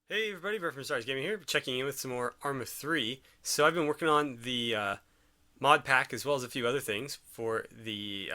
Hey everybody, Referral from AstartesGaming here, checking in with some more Arma 3. So I've been working on the mod pack as well as a few other things for the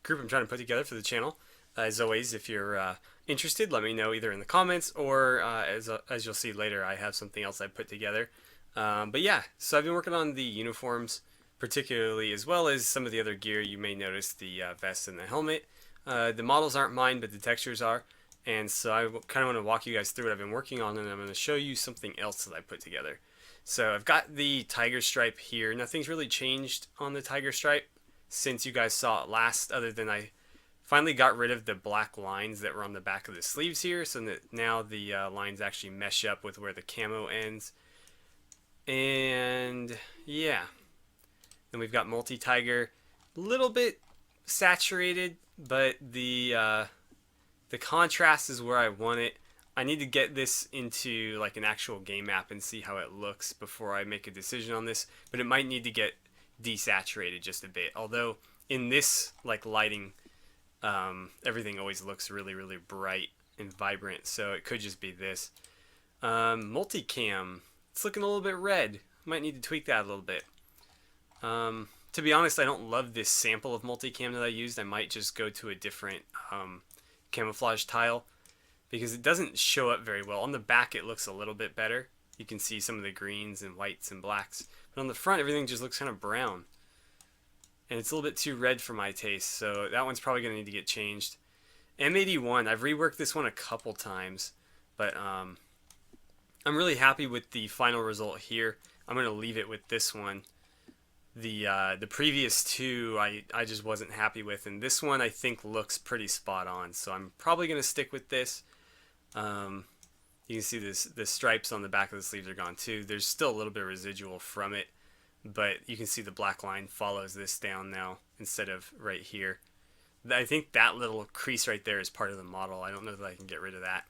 group I'm trying to put together for the channel. As always, if you're interested, let me know either in the comments or as you'll see later, I have something else I put together. But yeah, so I've been working on the uniforms particularly, as well as some of the other gear. You may notice the vest and the helmet. The models aren't mine, but the textures are. And so I kind of want to walk you guys through what I've been working on, and I'm going to show you something else that I put together. So I've got the tiger stripe here. Nothing's really changed on the tiger stripe since you guys saw it last, other than I finally got rid of the black lines that were on the back of the sleeves here, so that now the lines actually mesh up with where the camo ends. And yeah, then we've got multi-tiger, a little bit saturated, but the contrast is where I want it. I need to get this into like an actual game map and see how it looks before I make a decision on this, but it might need to get desaturated just a bit. Although in this like lighting, everything always looks really bright and vibrant, so it could just be this. Multicam, it's looking a little bit red. Might need to tweak that a little bit. To be honest, I don't love this sample of multicam that I used. I might just go to a different camouflage tile because it doesn't show up very well. On the back it looks a little bit better. You can see some of the greens and whites and blacks, but on the front everything just looks kind of brown, and it's a little bit too red for my taste, so that one's probably going to need to get changed. M81, I've reworked this one a couple times, but I'm really happy with the final result here. I'm going to leave it with this one. The previous two I just wasn't happy with, and this one I think looks pretty spot on, so I'm probably going to stick with this. You can see the stripes on the back of the sleeves are gone too. There's still a little bit of residual from it, but you can see the black line follows this down now instead of right here. I think that little crease right there is part of the model. I don't know that I can get rid of that.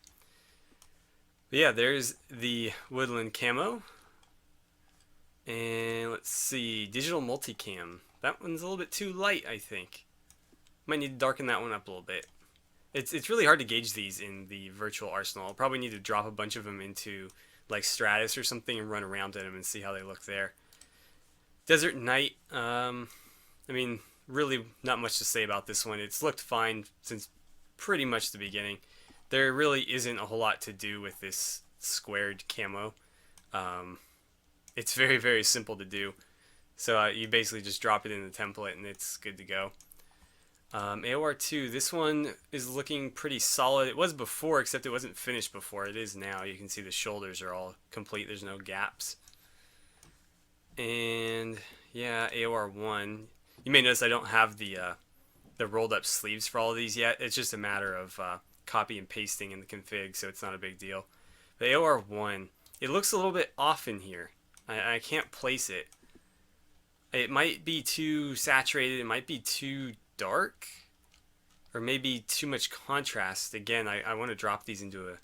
But yeah, there's the woodland camo. And let's see, digital multicam. That one's a little bit too light, I think. Might need to darken that one up a little bit. It's really hard to gauge these in the virtual arsenal. I'll probably need to drop a bunch of them into like Stratus or something and run around in them and see how they look there. Desert Night, I mean, really not much to say about this one. It's looked fine since pretty much the beginning. There really isn't a whole lot to do with this squared camo. It's very simple to do. So you basically just drop it in the template and it's good to go. AOR2, this one is looking pretty solid. It was before, except it wasn't finished before. It is now. You can see the shoulders are all complete. There's no gaps. And yeah, AOR1. You may notice I don't have the rolled up sleeves for all of these yet. It's just a matter of copy and pasting in the config, so it's not a big deal. The AOR1, it looks a little bit off in here. I can't place it. It might be too saturated. It might be too dark. Or maybe too much contrast. Again, I want to drop these into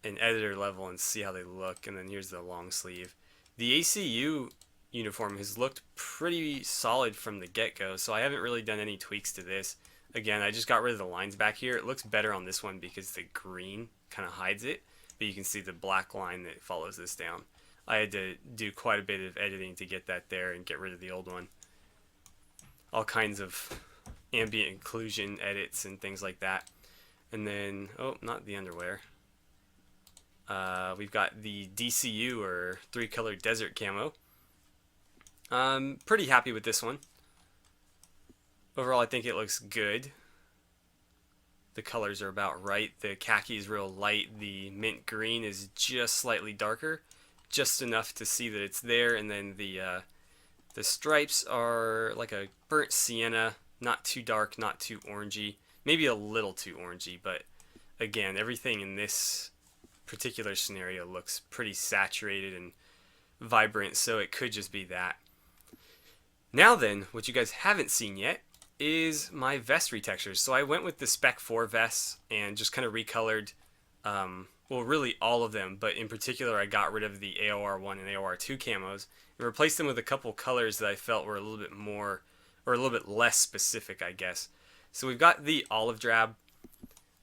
an editor level and see how they look. And then here's the long sleeve. The ACU uniform has looked pretty solid from the get-go, so I haven't really done any tweaks to this. Again, I just got rid of the lines back here. It looks better on this one because the green kind of hides it. But you can see the black line that follows this down. I had to do quite a bit of editing to get that there and get rid of the old one. All kinds of ambient occlusion edits and things like that. And then, oh, not the underwear. We've got the DCU, or 3-color desert camo. I'm pretty happy with this one. Overall, I think it looks good. The colors are about right. The khaki is real light. The mint green is just slightly darker. Just enough to see that it's there, and then the stripes are like a burnt sienna, not too dark, not too orangey, maybe a little too orangey, but again, everything in this particular scenario looks pretty saturated and vibrant, so it could just be that. Now then, what you guys haven't seen yet is my vest retextures. So I went with the Spec 4 vests and just kind of recolored well, really all of them, but in particular I got rid of the AOR1 and AOR2 camos and replaced them with a couple colors that I felt were a little bit more, or a little bit less specific, I guess. So we've got the olive drab,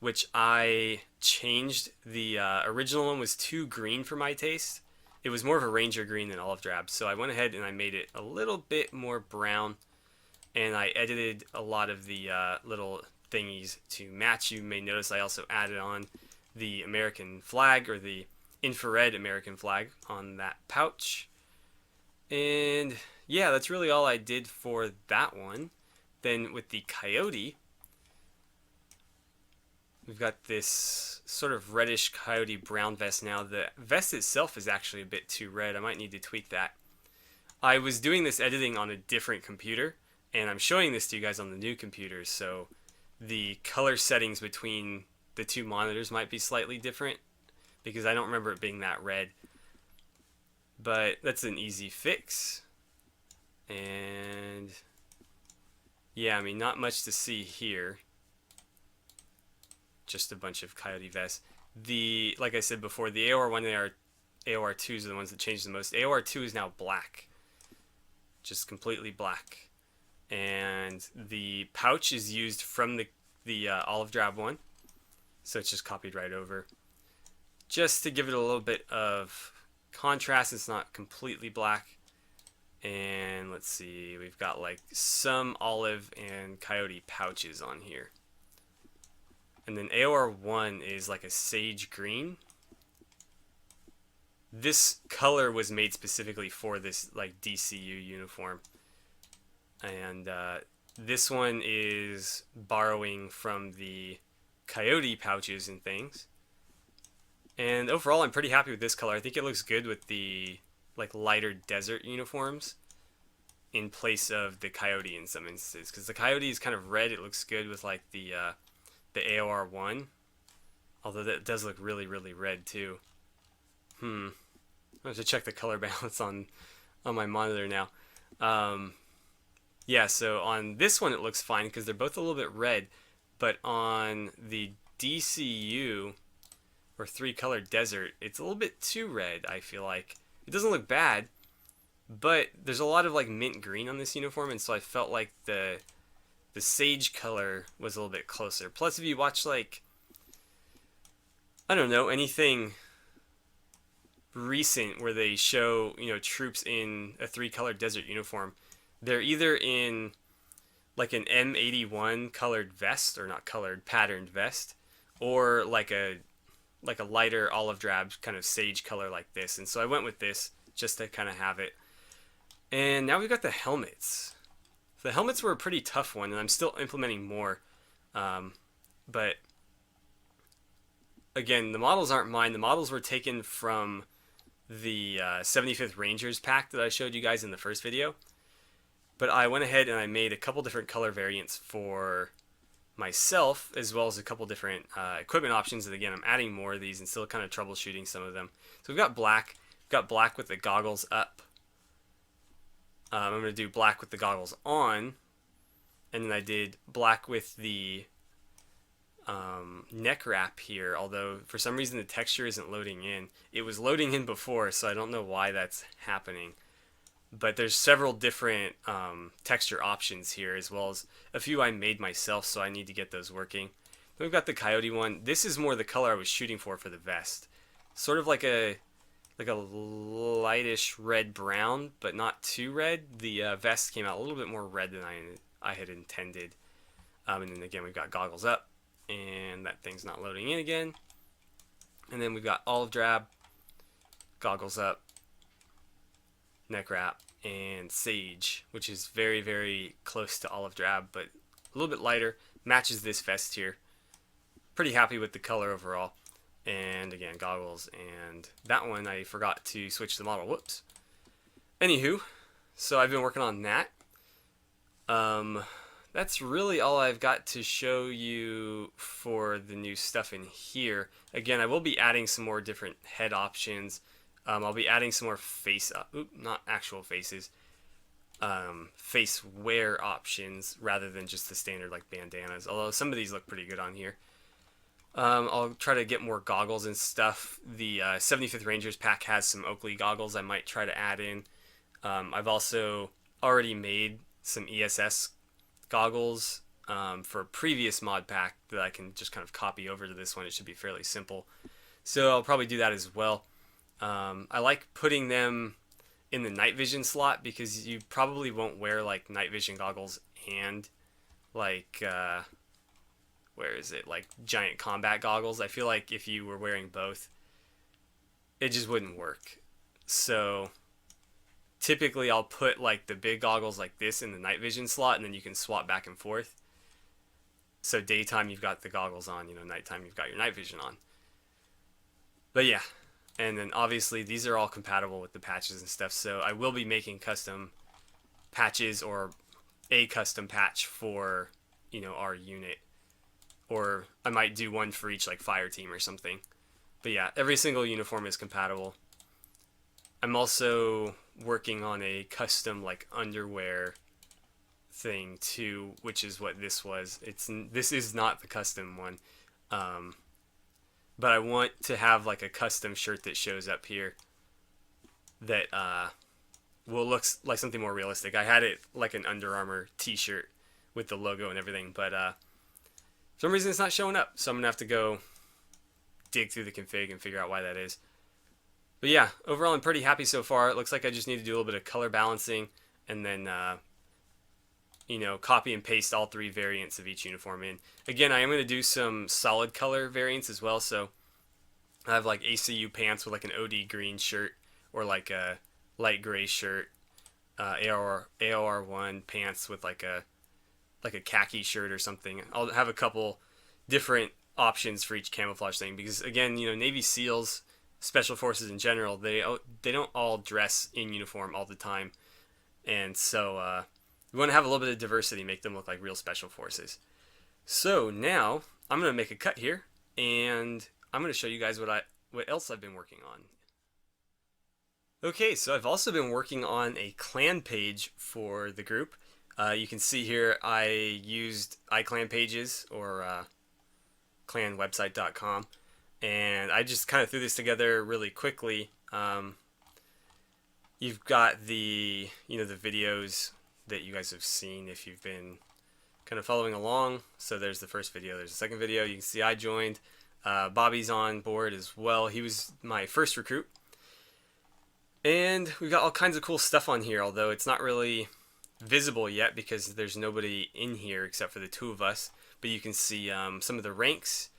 which I changed. The original one was too green for my taste. It was more of a ranger green than olive drab, so I went ahead and I made it a little bit more brown, and I edited a lot of the little thingies to match. You may notice I also added on the American flag, or the infrared American flag, on that pouch. And yeah, that's really all I did for that one. Then with the coyote, we've got this sort of reddish coyote brown vest now. The vest itself is actually a bit too red. I might need to tweak that. I was doing this editing on a different computer, and I'm showing this to you guys on the new computer, so the color settings between the two monitors might be slightly different, because I don't remember it being that red. But that's an easy fix. And yeah, I mean, not much to see here. Just a bunch of coyote vests. Like I said before, the AOR1 and AOR2s are the ones that changed the most. AOR2 is now black. Just completely black. And the pouch is used from the olive drab one. So it's just copied right over. Just to give it a little bit of contrast, it's not completely black. And let's see, we've got like some olive and coyote pouches on here. And then AOR1 is like a sage green. This color was made specifically for this like DCU uniform. And this one is borrowing from the coyote pouches and things. And overall, I'm pretty happy with this color. I think it looks good with the like lighter desert uniforms in place of the coyote in some instances. Because the coyote is kind of red. It looks good with like the AOR1. Although that does look really, really red too. I have to check the color balance on my monitor now. Yeah, so on this one it looks fine because they're both a little bit red. But on the DCU, or three color desert, it's a little bit too red, I feel like. It doesn't look bad, but there's a lot of like mint green on this uniform, and so I felt like the sage color was a little bit closer. Plus, if you watch like, I don't know, anything recent where they show, you know, troops in a three color desert uniform, they're either in like an M81 colored vest, or not colored, patterned vest, or like a lighter olive drab kind of sage color like this. And so I went with this just to kind of have it. And now we've got the helmets. The helmets were a pretty tough one, and I'm still implementing more. But again, the models aren't mine. The models were taken from the 75th Rangers pack that I showed you guys in the first video. But I went ahead and I made a couple different color variants for myself, as well as a couple different equipment options. And again, I'm adding more of these and still kind of troubleshooting some of them. So we've got black. We've got black with the goggles up. I'm going to do black with the goggles on. And then I did black with the neck wrap here, although for some reason the texture isn't loading in. It was loading in before, so I don't know why that's happening. But there's several different texture options here, as well as a few I made myself, so I need to get those working. Then we've got the coyote one. This is more the color I was shooting for the vest. Sort of like a lightish red-brown, but not too red. The vest came out a little bit more red than I had intended. And then again, we've got goggles up, and that thing's not loading in again. And then we've got olive drab, goggles up, neck wrap, and sage, which is very, very close to olive drab, but a little bit lighter. Matches this vest here. Pretty happy with the color overall. And again, goggles, and that one I forgot to switch the model. Whoops. Anywho, so I've been working on that. That's really all I've got to show you for the new stuff in here. Again, I will be adding some more different head options. I'll be adding some more not actual faces, face wear options rather than just the standard like bandanas, although some of these look pretty good on here. I'll try to get more goggles and stuff. The 75th Rangers pack has some Oakley goggles I might try to add in. I've also already made some ESS goggles for a previous mod pack that I can just kind of copy over to this one. It should be fairly simple. So I'll probably do that as well. I like putting them in the night vision slot because you probably won't wear like night vision goggles and like where is it, like giant combat goggles. I feel like if you were wearing both, it just wouldn't work. So typically I'll put like the big goggles like this in the night vision slot, and then you can swap back and forth. So daytime you've got the goggles on, nighttime you've got your night vision on. But yeah, and then obviously these are all compatible with the patches and stuff, so I will be making custom patches or a custom patch for, our unit. Or I might do one for each like fire team or something. But yeah, every single uniform is compatible. I'm also working on a custom like underwear thing too, which is what this was. This is not the custom one. But I want to have like a custom shirt that shows up here that will look like something more realistic. I had it like an Under Armour t-shirt with the logo and everything, but for some reason it's not showing up. So I'm going to have to go dig through the config and figure out why that is. But yeah, overall I'm pretty happy so far. It looks like I just need to do a little bit of color balancing and then copy and paste all 3 variants of each uniform in. Again, I am going to do some solid color variants as well, so I have like ACU pants with like an OD green shirt, or like a light gray shirt, AOR1 pants with like a khaki shirt or something. I'll have a couple different options for each camouflage thing, because again, Navy SEALs, Special Forces in general, they don't all dress in uniform all the time, and so we want to have a little bit of diversity, make them look like real Special Forces. So now I'm going to make a cut here, and I'm going to show you guys what else I've been working on. Okay, so I've also been working on a clan page for the group. You can see here I used iClan pages, or clanwebsite.com, and I just kind of threw this together really quickly. You've got the the videos that you guys have seen if you've been kind of following along. So there's the first video, there's the second video. You can see I joined. Bobby's on board as well. He was my first recruit. And we've got all kinds of cool stuff on here, although it's not really visible yet because there's nobody in here except for the 2 of us. But you can see some of the ranks.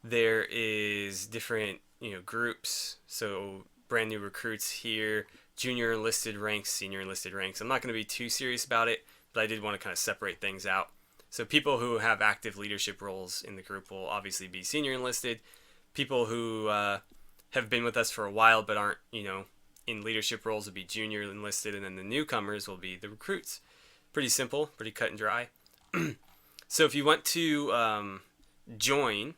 There is different groups. So brand new recruits here, junior enlisted ranks, senior enlisted ranks. I'm not going to be too serious about it, but I did want to kind of separate things out. So people who have active leadership roles in the group will obviously be senior enlisted. People who have been with us for a while but aren't, in leadership roles will be junior enlisted, and then the newcomers will be the recruits. Pretty simple, pretty cut and dry. So if you want to join,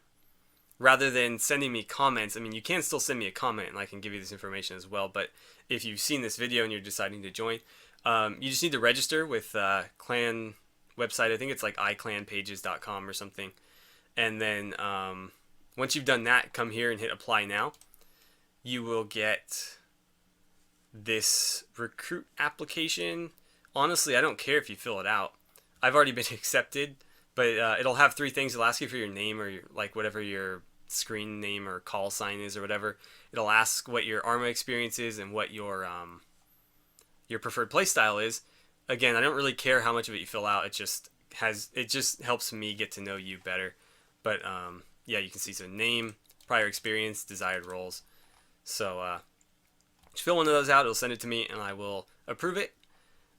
rather than sending me comments, I mean, you can still send me a comment and I can give you this information as well, but if you've seen this video and you're deciding to join, you just need to register with clan website. I think it's like iclanpages.com or something. And then once you've done that, come here and hit apply now. You will get this recruit application. Honestly, I don't care if you fill it out. I've already been accepted, but it'll have 3 things. It'll ask you for your name, or like whatever your screen name or call sign is or whatever. It'll ask what your Arma experience is and what your preferred playstyle is. Again, I don't really care how much of it you fill out. It just helps me get to know you better. But yeah, you can see some name, prior experience, desired roles. So just fill one of those out. It'll send it to me and I will approve it.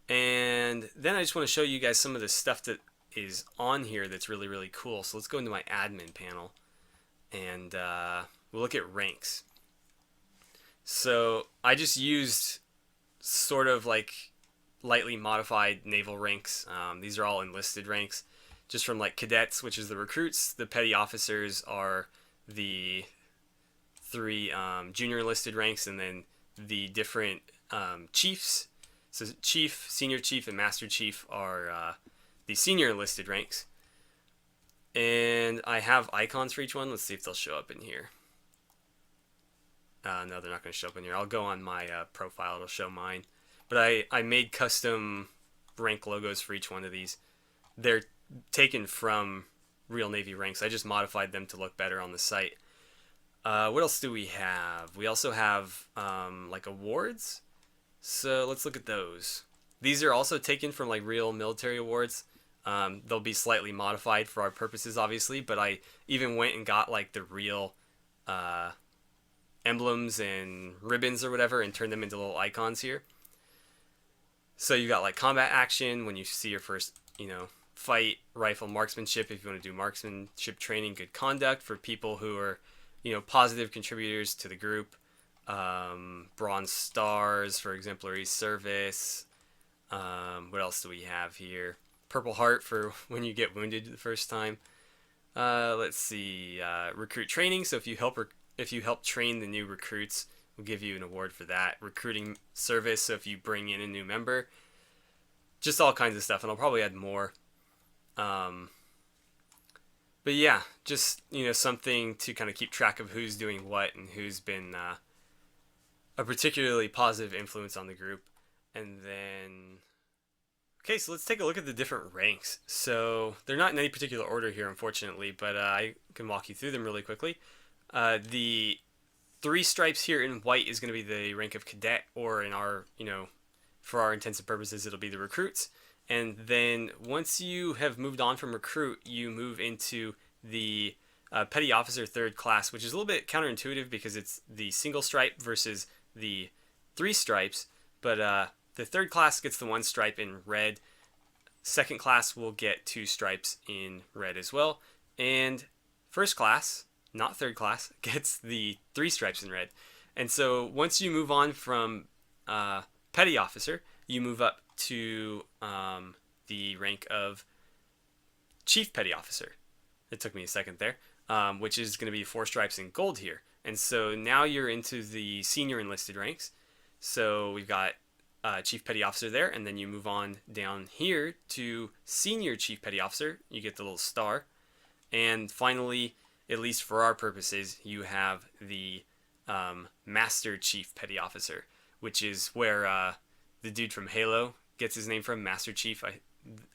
And then I just want to show you guys some of the stuff that is on here that's really, really cool. So let's go into my admin panel and we'll look at ranks. So I just used sort of like lightly modified naval ranks. These are all enlisted ranks, just from like cadets, which is the recruits. The petty officers are the 3 junior enlisted ranks, and then the different chiefs. So chief, senior chief, and master chief are the senior enlisted ranks. And I have icons for each one. Let's see if they'll show up in here. No, they're not going to show up in here. I'll go on my profile. It'll show mine. But I made custom rank logos for each one of these. They're taken from real Navy ranks. I just modified them to look better on the site. What else do we have? We also have like awards. So let's look at those. These are also taken from like real military awards. They'll be slightly modified for our purposes, obviously, but I even went and got like the real emblems and ribbons or whatever and turned them into little icons here. So you got like combat action when you see your first, fight, rifle, marksmanship if you want to do marksmanship training, good conduct for people who are, positive contributors to the group, bronze stars for exemplary service. What else do we have here? Purple heart for when you get wounded the first time. Let's see, recruit training. So if you help train the new recruits, we'll give you an award for that. Recruiting service. So if you bring in a new member, just all kinds of stuff, and I'll probably add more. But yeah, just something to kind of keep track of who's doing what and who's been a particularly positive influence on the group. And then, okay, so let's take a look at the different ranks. So they're not in any particular order here, unfortunately, but I can walk you through them really quickly. The 3 stripes here in white is going to be the rank of cadet, or in our, for our intents and purposes, it'll be the recruits. And then once you have moved on from recruit, you move into the petty officer 3rd class, which is a little bit counterintuitive because it's the single stripe versus the 3 stripes. But the 3rd class gets the 1 stripe in red. 2nd class will get 2 stripes in red as well. And 1st class, not 3rd class, gets the 3 stripes in red. And so once you move on from petty officer, you move up to the rank of chief petty officer. It took me a second there, which is going to be 4 stripes in gold here. And so now you're into the senior enlisted ranks. So we've got chief petty officer there, and then you move on down here to senior chief petty officer. You get the little star. And finally, at least for our purposes, you have the master chief petty officer, which is where the dude from Halo gets his name from, Master Chief.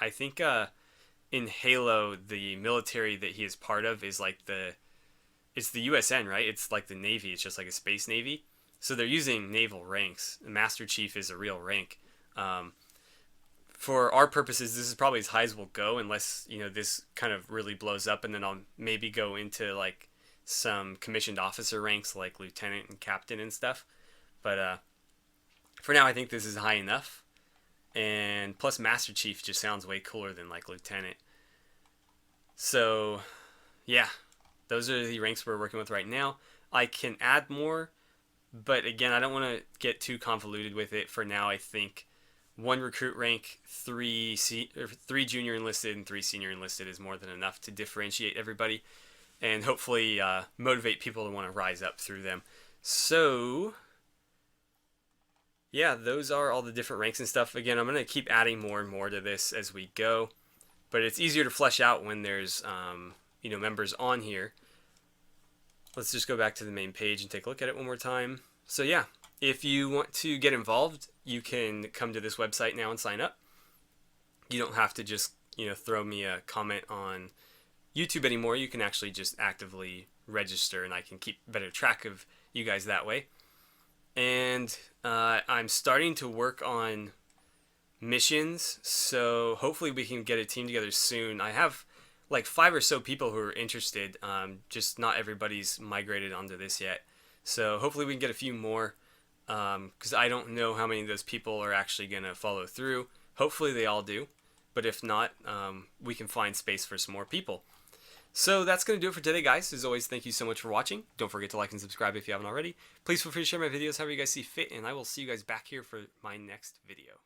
I think in Halo, the military that he is part of is like it's the USN, right? It's like the Navy. It's just like a space Navy. So they're using naval ranks. Master Chief is a real rank. For our purposes, this is probably as high as we'll go, unless this kind of really blows up, and then I'll maybe go into like some commissioned officer ranks like lieutenant and captain and stuff. But for now, I think this is high enough. And plus Master Chief just sounds way cooler than like lieutenant. So yeah, those are the ranks we're working with right now. I can add more, but again, I don't want to get too convoluted with it. For now, I think 1 recruit rank, 3 junior enlisted, and 3 senior enlisted is more than enough to differentiate everybody and hopefully motivate people to want to rise up through them. So yeah, those are all the different ranks and stuff. Again, I'm going to keep adding more and more to this as we go, but it's easier to flesh out when there's members on here. Let's just go back to the main page and take a look at it one more time. So yeah, if you want to get involved, you can come to this website now and sign up. You don't have to just throw me a comment on YouTube anymore. You can actually just actively register, and I can keep better track of you guys that way. And I'm starting to work on missions, so hopefully we can get a team together soon. I have like 5 or so people who are interested, just not everybody's migrated onto this yet. So hopefully we can get a few more, because I don't know how many of those people are actually going to follow through. Hopefully they all do, but if not, we can find space for some more people. So that's going to do it for today, guys. As always, thank you so much for watching. Don't forget to like and subscribe if you haven't already. Please feel free to share my videos however you guys see fit, and I will see you guys back here for my next video.